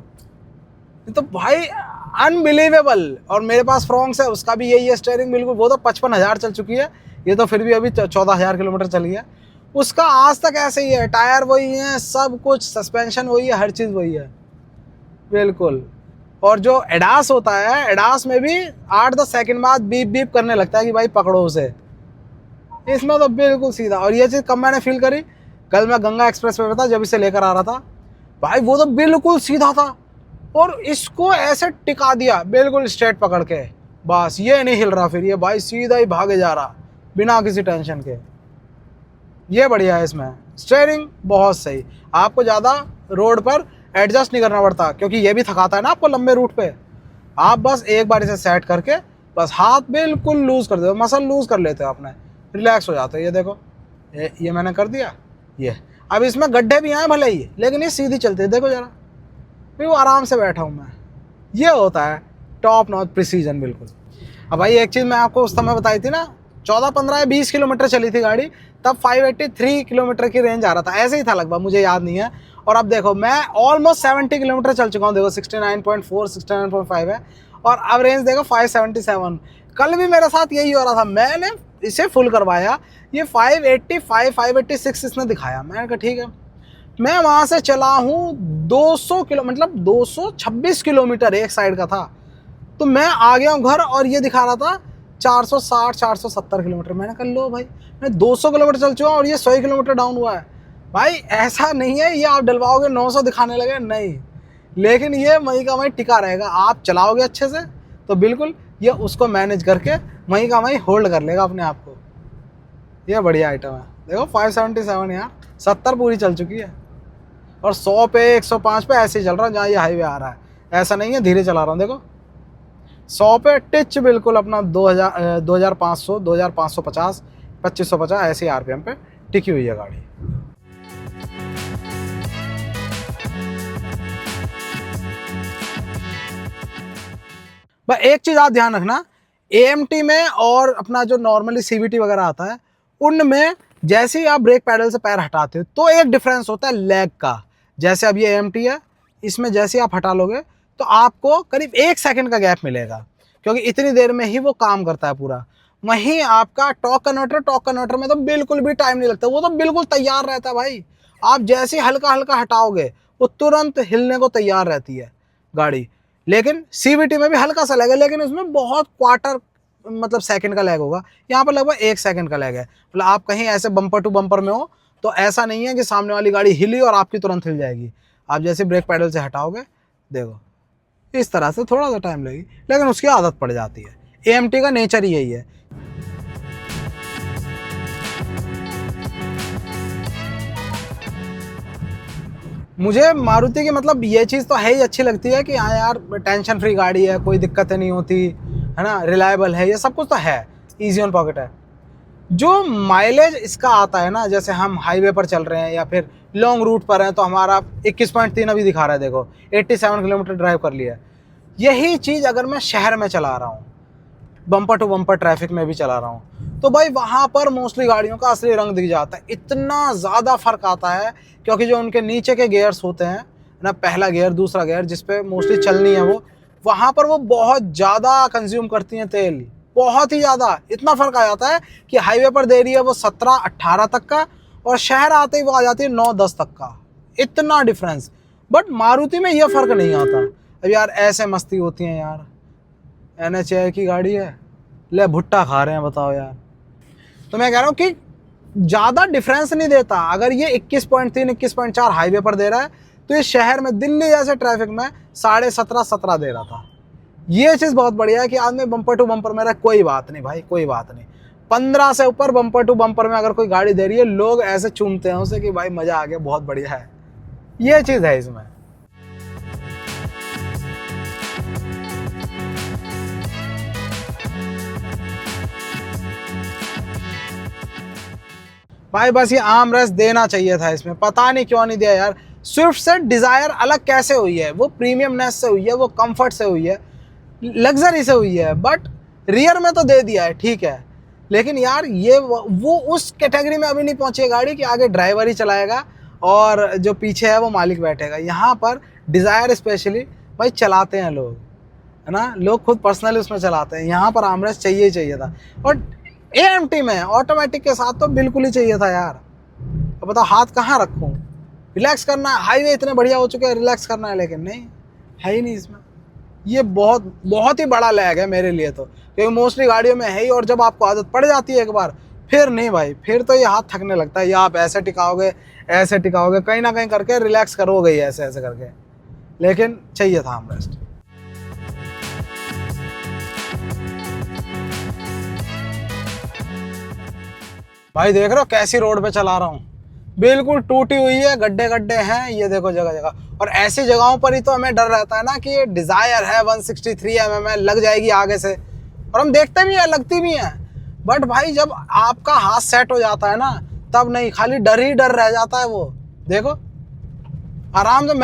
तो भाई अनबिलीवेबल। और मेरे पास फ्रॉन्क्स है, उसका भी यही है स्टीयरिंग, बिल्कुल। वो तो 55,000 चल चुकी है, ये तो फिर भी अभी 14,000 किलोमीटर चली है। उसका आज तक ऐसे ही है, टायर वही है, सब कुछ, सस्पेंशन वही है, हर चीज़ वही है बिल्कुल। और जो एडास होता है, एडास में भी 8-10 सेकंड बाद बीप बीप करने लगता है कि भाई पकड़ो उसे, इसमें तो बिल्कुल सीधा। और ये चीज़ कब मैंने फील करी, कल मैं गंगा एक्सप्रेस पे था, जब इसे लेकर आ रहा था भाई, वो तो बिल्कुल सीधा था, और इसको ऐसे टिका दिया बिल्कुल स्ट्रेट पकड़ के, बस ये नहीं हिल रहा, फिर ये भाई सीधा ही भागे जा रहा बिना किसी टेंशन के। ये बढ़िया है, इसमें स्टीयरिंग बहुत सही, आपको ज़्यादा रोड पर एडजस्ट नहीं करना पड़ता, क्योंकि ये भी थकाता है ना आपको लंबे रूट पे। आप बस एक बार इसे सेट करके बस हाथ बिल्कुल लूज़ कर दो, मसल लूज़ कर लेते हो अपने, रिलैक्स हो जाते हो। ये देखो, ये मैंने कर दिया। ये अब इसमें गड्ढे भी आए भले ही, लेकिन ये सीधी चलती है, देखो ज़रा, फिर वो आराम से बैठा हूँ मैं। ये होता है टॉप नॉच प्रिसीजन बिल्कुल। अब भाई एक चीज़ मैं आपको उस समय बताई थी ना, 14, 15 या 20 किलोमीटर चली थी गाड़ी, तब 583 किलोमीटर की रेंज आ रहा था, ऐसे ही था लगभग, मुझे याद नहीं है। और अब देखो मैं ऑलमोस्ट 70 किलोमीटर चल चुका हूँ, देखो 69.4, 69.5 है, और अब रेंज देखो 577। कल भी मेरे साथ यही हो रहा था, मैंने इसे फुल करवाया, ये 585, 586 इसने दिखाया। मैंने कहा ठीक है, मैं वहाँ से चला हूँ 200 किलो, मतलब 226 किलोमीटर एक साइड का था, तो मैं आ गया हूँ घर और ये दिखा रहा था 460, 470 किलोमीटर। मैंने कहा लो भाई, मैं 200 किलोमीटर चल चुका हूँ और ये 100 किलोमीटर डाउन हुआ है। भाई ऐसा नहीं है ये आप डलवाओगे 900 दिखाने लगे, नहीं, लेकिन ये वहीं का वहीं टिका रहेगा। आप चलाओगे अच्छे से तो बिल्कुल ये उसको मैनेज करके वहीं का वहीं होल्ड कर लेगा अपने आप को। ये बढ़िया आइटम है। देखो 577 यार, 70 पूरी चल चुकी है और 100 पे 105 पे ऐसे ही चल रहा है जहाँ ये हाईवे आ रहा है। ऐसा नहीं है धीरे चला रहा हूँ, देखो 100 पे टिच बिल्कुल अपना 2000 2500 2550 2550 ऐसे आरपीएम पे टिकी हुई है गाड़ी। बस एक चीज़ आप ध्यान रखना, एएमटी में और अपना जो नॉर्मली सीवीटी वगैरह आता है उनमें जैसे ही आप ब्रेक पैडल से पैर हटाते हो तो एक डिफरेंस होता है लेग का। जैसे अब ये एएमटी है, इसमें जैसे ही आप हटा लोगे तो आपको करीब 1 सेकंड का गैप मिलेगा, क्योंकि इतनी देर में ही वो काम करता है पूरा। वहीं आपका टॉर्क कन्वर्टर में तो बिल्कुल भी टाइम नहीं लगता, वो तो बिल्कुल तैयार रहता है भाई। आप जैसे ही हल्का हल्का हटाओगे वो तुरंत हिलने को तैयार रहती है गाड़ी। लेकिन सीवीटी में भी हल्का सा लैग है, लेकिन उसमें बहुत क्वार्टर मतलब सेकंड का लैग होगा। यहाँ पर लगभग 1 सेकंड का लैग है। मतलब आप कहीं ऐसे बम्पर टू बम्पर में हो तो ऐसा नहीं है कि सामने वाली गाड़ी हिली और आपकी तुरंत हिल जाएगी। आप जैसे ब्रेक पैडल से हटाओगे, देखो इस तरह से थोड़ा सा टाइम लगेगी, लेकिन उसकी आदत पड़ जाती है। एएमटी का नेचर ही यही है। मुझे मारुति की मतलब ये चीज़ तो है ही अच्छी लगती है कि हाँ यार टेंशन फ्री गाड़ी है, कोई दिक्कतें नहीं होती है ना, रिलायबल है, ये सब कुछ तो है, ईजी ऑन पॉकेट है। जो माइलेज इसका आता है ना, जैसे हम हाईवे पर चल रहे हैं या फिर लॉन्ग रूट पर हैं तो हमारा 21.3 अभी दिखा रहा है, देखो 87 किलोमीटर ड्राइव कर लिया। यही चीज़ अगर मैं शहर में चला रहा हूँ, बम्पर टू बम्पर ट्रैफिक में भी चला रहा हूँ, तो भाई वहाँ पर मोस्टली गाड़ियों का असली रंग दिख जाता है। इतना ज़्यादा फ़र्क आता है, क्योंकि जो उनके नीचे के गियर्स होते हैं ना, पहला गियर दूसरा गियर जिस पे मोस्टली चलनी है वो, वहाँ पर वो बहुत ज़्यादा कंज्यूम करती हैं तेल, बहुत ही ज़्यादा। इतना फ़र्क आ जाता है कि हाईवे पर दे रही है वो 17-18 तक का और शहर आते ही वो आ जाती है 9-10 तक का, इतना डिफरेंस। बट मारुति में ये फ़र्क नहीं आता। अब यार ऐसे मस्ती होती है यार, NHAI की गाड़ी है, ले भुट्टा खा रहे हैं, बताओ यार। तो मैं कह रहा हूँ कि ज़्यादा डिफरेंस नहीं देता। अगर ये 21.3 21.4 हाईवे पर दे रहा है तो ये शहर में दिल्ली जैसे ट्रैफिक में 17.5 दे रहा था। ये चीज़ बहुत बढ़िया है कि आदमी बम्पर टू बम्पर में रहा, कोई बात नहीं भाई, कोई बात नहीं। 15 से ऊपर बम्पर टू बम्पर में अगर कोई गाड़ी दे रही है, लोग ऐसे चूमते हैं उसे कि भाई मज़ा आ गया, बहुत बढ़िया है। ये चीज़ है इसमें। भाई बस ये आर्म रेस्ट देना चाहिए था इसमें, पता नहीं क्यों नहीं दिया यार। स्विफ्ट से डिज़ायर अलग कैसे हुई है, वो प्रीमियमनेस से हुई है, वो कंफर्ट से हुई है, लग्जरी से हुई है, बट रियर में तो दे दिया है, ठीक है। लेकिन यार ये वो उस कैटेगरी में अभी नहीं पहुंची है गाड़ी कि आगे ड्राइवर ही चलाएगा और जो पीछे है वो मालिक बैठेगा। यहाँ पर डिज़ायर स्पेशली भाई चलाते हैं लोग, है ना, लोग खुद पर्सनली उसमें चलाते हैं। यहाँ पर आर्म रेस्ट चाहिए ही चाहिए था। और एएमटी में ऑटोमेटिक के साथ तो बिल्कुल ही चाहिए था यार। अब बताओ हाथ कहाँ रखूँ, रिलैक्स करना है, हाईवे इतने बढ़िया हो चुके हैं, रिलैक्स करना है, लेकिन नहीं है ही नहीं इसमें। ये बहुत बहुत ही बड़ा लैग है मेरे लिए तो, क्योंकि मोस्टली गाड़ियों में है ही, और जब आपको आदत पड़ जाती है एक बार, फिर नहीं भाई, फिर तो ये हाथ थकने लगता है। या आप ऐसे टिकाओगे ऐसे टिकाओगे, कहीं ना कहीं करके रिलैक्स करोगे ही ऐसे ऐसे करके, लेकिन चाहिए था आर्म रेस्ट। भाई देख रहे हो कैसी रोड पे चला रहा हूँ, बिल्कुल टूटी हुई है, गड्ढे गड्ढे हैं, ये देखो जगह जगह। और ऐसी जगहों पर ही तो हमें डर रहता है ना कि ये डिज़ायर है 163 mm है, लग जाएगी आगे से, और हम देखते भी हैं, लगती भी हैं। बट भाई जब आपका हाथ सेट हो जाता है ना, तब नहीं, खाली डर ही डर रह जाता है। वो देखो आराम से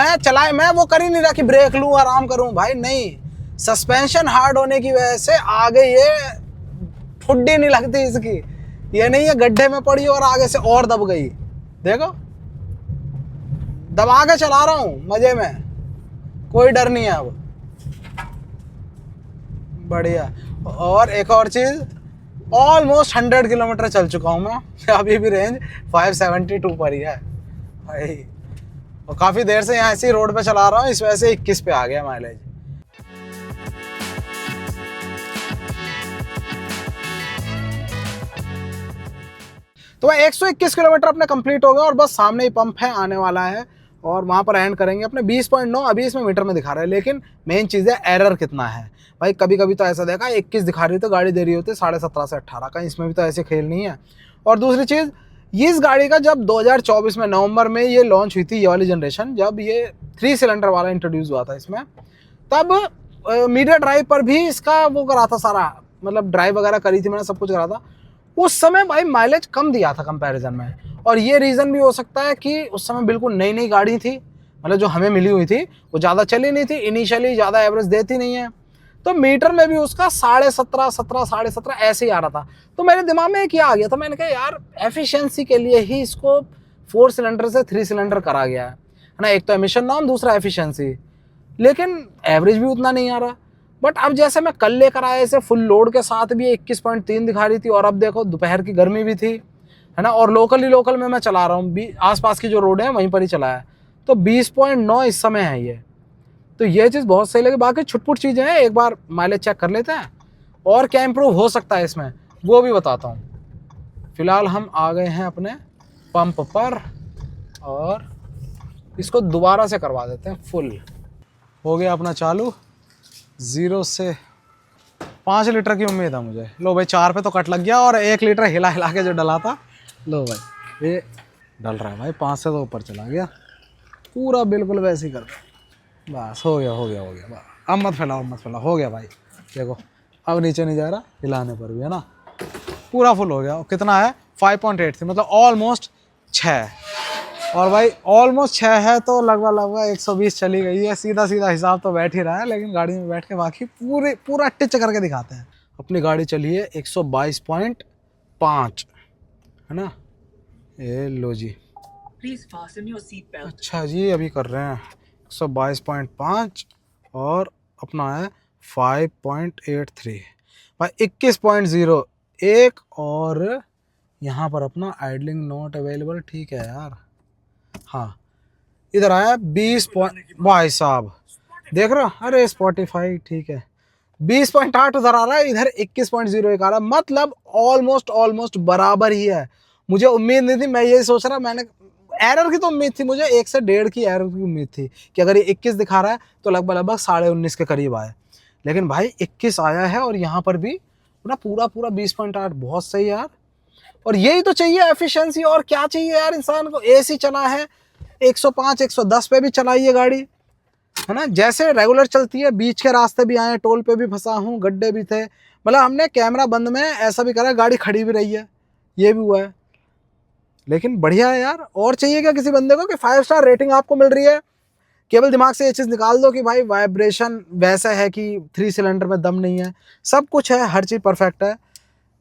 मैं वो कर ही नहीं रहा कि ब्रेक लूँ आराम करूँ, भाई नहीं। सस्पेंशन हार्ड होने की वजह से आगे ये ठुड्डी नहीं लगती इसकी। ये नहीं है गड्ढे में पड़ी और आगे से और दब गई, देखो दबा के चला रहा हूँ मजे में, कोई डर नहीं है अब, बढ़िया। और एक और चीज़, ऑलमोस्ट 100 किलोमीटर चल चुका हूँ मैं, अभी भी रेंज 572 पर ही है भाई। और काफ़ी देर से यहाँ ऐसी रोड पे चला रहा हूँ, इस वजह से 21 पे आ गया माइलेज। तो वह 121 किलोमीटर अपने कंप्लीट हो गया और बस सामने ही पंप है, आने वाला है और वहाँ पर एंड करेंगे अपने 20.9 अभी इसमें मीटर में दिखा रहा है। लेकिन मेन चीज़ है एरर कितना है भाई। कभी कभी तो ऐसा देखा 21 दिखा रही तो गाड़ी दे रही होती 17.5 से 18 का, इसमें भी तो ऐसे खेल नहीं है। और दूसरी चीज़, इस गाड़ी का जब 2024 में नवंबर में ये लॉन्च हुई थी, ये वाली जनरेशन, जब ये 3 सिलेंडर वाला इंट्रोड्यूस हुआ था इसमें, तब मीडिया ड्राइव पर भी इसका वो करा था सारा, मतलब ड्राइव वगैरह करी थी मैंने, सब कुछ करा था। उस समय भाई माइलेज कम दिया था कंपैरिजन में, और ये रीज़न भी हो सकता है कि उस समय बिल्कुल नई नई गाड़ी थी, मतलब जो हमें मिली हुई थी वो ज़्यादा चली नहीं थी, इनिशियली ज़्यादा एवरेज देती नहीं है, तो मीटर में भी उसका 17.5 17 ऐसे ही आ रहा था। तो मेरे दिमाग में क्या आ गया था, मैंने कहा यार एफिशिएंसी के लिए ही इसको 4 सिलेंडर से 3 सिलेंडर करा गया है ना, एक तो एमिशन नॉर्म, दूसरा एफिशिएंसी, लेकिन एवरेज भी उतना नहीं आ रहा। बट अब जैसे मैं कल लेकर आया इसे फुल लोड के साथ भी 21.3 दिखा रही थी, और अब देखो दोपहर की गर्मी भी थी, है ना, और लोकल में मैं चला रहा हूँ, आसपास की जो रोड है वहीं पर ही चला है, तो 20.9 इस समय है ये। तो ये चीज़ बहुत सही लगी। बाकी छुटपुट चीज़ें हैं, एक बार माइलेज चेक कर लेते हैं और क्या इम्प्रूव हो सकता है इसमें वो भी बताता हूँ। फिलहाल हम आ गए हैं अपने पंप पर और इसको दोबारा से करवा देते हैं फुल। हो गया अपना चालू, 0 से 5 लीटर की उम्मीद है मुझे। लो भाई 4 पे तो कट लग गया और 1 लीटर हिला हिला के जो डला था, लो भाई ये डल रहा है भाई, 5 से तो ऊपर चला गया पूरा, बिल्कुल वैसे ही कर बस। हो गया अब मत फैलाओ हो गया भाई, देखो अब नीचे नहीं जा रहा हिलाने पर भी, है ना, पूरा फुल हो गया। कितना है 5.8 थी, मतलब ऑलमोस्ट 6, और भाई ऑलमोस्ट 6 है तो लगभग 120 चली गई है। सीधा हिसाब तो बैठ ही रहा है, लेकिन गाड़ी में बैठ के बाकी पूरा टिच करके दिखाते हैं। अपनी गाड़ी चली है 122.5, है ना, ये लो जी, please fasten your seat belt. अच्छा जी अभी कर रहे हैं 122.5 और अपना है 5.83 भाई, 21.01, और यहाँ पर अपना आइडलिंग नॉट अवेलेबल, ठीक है यार, हाँ इधर आया 20 भाई साहब देख रहे हो, अरे स्पॉटिफाई ठीक है, 20.8 उधर आ रहा है, इधर 21.01 आ रहा है, मतलब ऑलमोस्ट बराबर ही है। मुझे उम्मीद नहीं थी, मैं यही सोच रहा, मैंने एरर की तो उम्मीद थी मुझे, 1 से 1.5 की एरर की उम्मीद थी कि अगर ये 21 दिखा रहा है तो लगभग 19.5 के करीब आए, लेकिन भाई 21 आया है, और यहाँ पर भी ना पूरा 20.8, बहुत सही यार। और यही तो चाहिए एफिशिएंसी, और क्या चाहिए यार इंसान को। एसी चला है 105 110 पे भी चलाई है गाड़ी, है ना, जैसे रेगुलर चलती है। बीच के रास्ते भी आए, टोल पे भी फंसा हूँ, गड्ढे भी थे, मतलब हमने कैमरा बंद में ऐसा भी करा, गाड़ी खड़ी भी रही है, ये भी हुआ है, लेकिन बढ़िया है यार। और चाहिए क्या किसी बंदे को कि 5 स्टार रेटिंग आपको मिल रही है, केवल दिमाग से ये चीज़ निकाल दो कि भाई वाइब्रेशन वैसा है कि 3 सिलेंडर में दम नहीं है, सब कुछ है, हर चीज़ परफेक्ट है।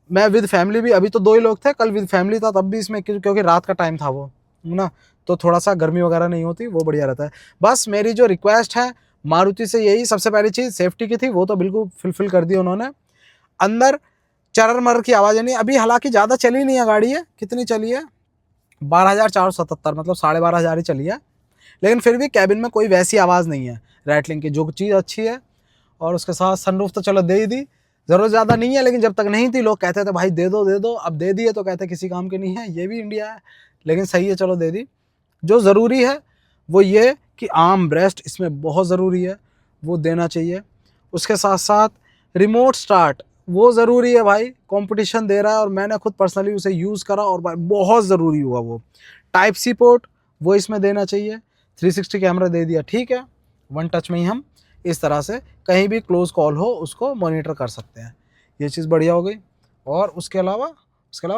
मैं विद फैमिली भी, अभी तो 2 ही लोग थे, कल विद फैमिली था तब भी इसमें, क्योंकि रात का टाइम था वो ना, तो थोड़ा सा गर्मी वगैरह नहीं होती, वो बढ़िया रहता है। बस मेरी जो रिक्वेस्ट है मारुति से, यही सबसे पहली चीज़ सेफ्टी की थी, वो तो बिल्कुल फुलफिल कर दी उन्होंने। अंदर चरर मरर की आवाज़ नहीं, अभी हालांकि ज़्यादा चली नहीं है गाड़ी, है कितनी चली है 12,477, मतलब 12,500 ही चली है, लेकिन फिर भी कैबिन में कोई वैसी आवाज़ नहीं है रैटलिंग की, जो चीज़ अच्छी है। और उसके साथ सनरूफ तो चलो दे ही दी, ज़रूरत ज़्यादा नहीं है, लेकिन जब तक नहीं थी लोग कहते थे भाई दे दो, अब दे दिए तो कहते किसी काम के नहीं है, ये भी इंडिया है, लेकिन सही है चलो दे दी। जो ज़रूरी है वो ये कि आर्म ब्रेस्ट इसमें बहुत ज़रूरी है, वो देना चाहिए। उसके साथ साथ रिमोट स्टार्ट वो ज़रूरी है भाई, कंपटीशन दे रहा है और मैंने खुद पर्सनली उसे यूज़ करा और भाई बहुत ज़रूरी हुआ वो। टाइप सी पोर्ट वो इसमें देना चाहिए, 360 कैमरा दे दिया, ठीक है, 1 टच में ही हम इस तरह से कहीं भी क्लोज कॉल हो उसको मॉनिटर कर सकते हैं, ये चीज़ बढ़िया हो गई। और उसके अलावा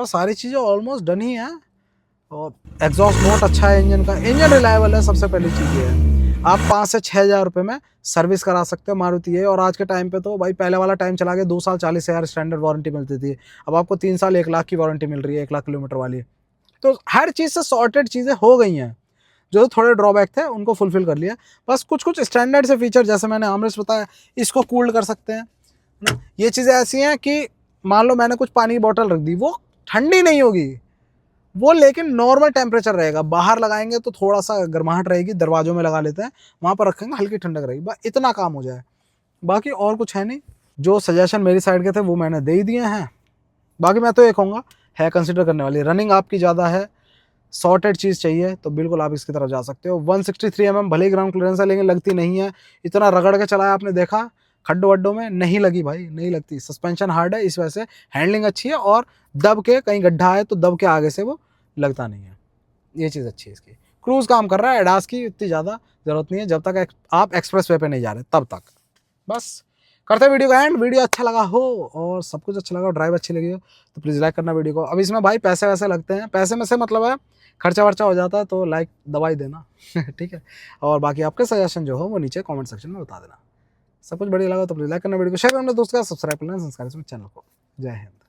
सारी चीज़ें ऑलमोस्ट डन ही हैं। और एग्जॉस्ट नोट अच्छा है इंजन का, इंजन रिलायबल है, सबसे पहली चीज़ ये है। आप 5 से 6 हज़ार रुपये में सर्विस करा सकते हो मारुति है। और आज के टाइम पे तो भाई पहले वाला टाइम चला गया, 2 साल 40,000 स्टैंडर्ड वारंटी मिलती थी, अब आपको 3 साल 1 लाख की वारंटी मिल रही है, 1 लाख किलोमीटर वाली। तो हर चीज़ से सॉर्टेड चीज़ें हो गई हैं, जो थोड़े ड्रॉबैक थे उनको फुलफिल कर लिया। बस कुछ स्टैंडर्ड से फीचर, जैसे मैंने आमरेस बताया, इसको कूल्ड कर सकते हैं ना। ये चीज़ें ऐसी हैं कि मान लो मैंने कुछ पानी की बोतल रख दी, वो ठंडी नहीं होगी वो, लेकिन नॉर्मल टेम्परेचर रहेगा। बाहर लगाएंगे तो थोड़ा सा गर्माहट रहेगी, दरवाजों में लगा लेते हैं, वहाँ पर रखेंगे हल्की ठंडक रहेगी, बस इतना काम हो जाए, बाकी और कुछ है नहीं। जो सजेशन मेरी साइड के थे वो मैंने दे ही दिए हैं। बाकी मैं तो ये कहूँगा है कंसिडर करने वाली। रनिंग आपकी ज़्यादा है, सॉर्टेड चीज़ चाहिए तो बिल्कुल आप इसकी तरफ जा सकते हो। 163 mm भले ही ग्राउंड क्लियरेंस है लेकिन लगती नहीं है। इतना रगड़ के चलाया आपने देखा खड्डों वड्डों में, नहीं लगी भाई, नहीं लगती। सस्पेंशन हार्ड है, इस वजह से हैंडलिंग अच्छी है और दब के कहीं गड्ढा है तो दब के आगे से वो लगता नहीं है, ये चीज़ अच्छी है इसकी। क्रूज काम कर रहा है, एडास की इतनी ज़्यादा ज़रूरत नहीं है जब तक आप एक्सप्रेस वे पे नहीं जा रहे तब तक। बस करते हैं वीडियो का एंड। वीडियो अच्छा लगा हो और सब कुछ अच्छा लगा हो, ड्राइव अच्छी लगी हो तो प्लीज़ लाइक करना वीडियो को। अब इसमें भाई पैसे वैसे लगते हैं, पैसे में से मतलब है खर्चा वर्चा हो जाता है तो लाइक दबाई देना ठीक है। और बाकी आपके सजेशन जो हो वो नीचे कमेंट सेक्शन में बता देना। सब कुछ बढ़िया लगा तो प्लीज़ लाइक करना वीडियो को, शेयर करना दोस्तों का, सब्सक्राइब करना संस्कार चैनल को। जय हिंद।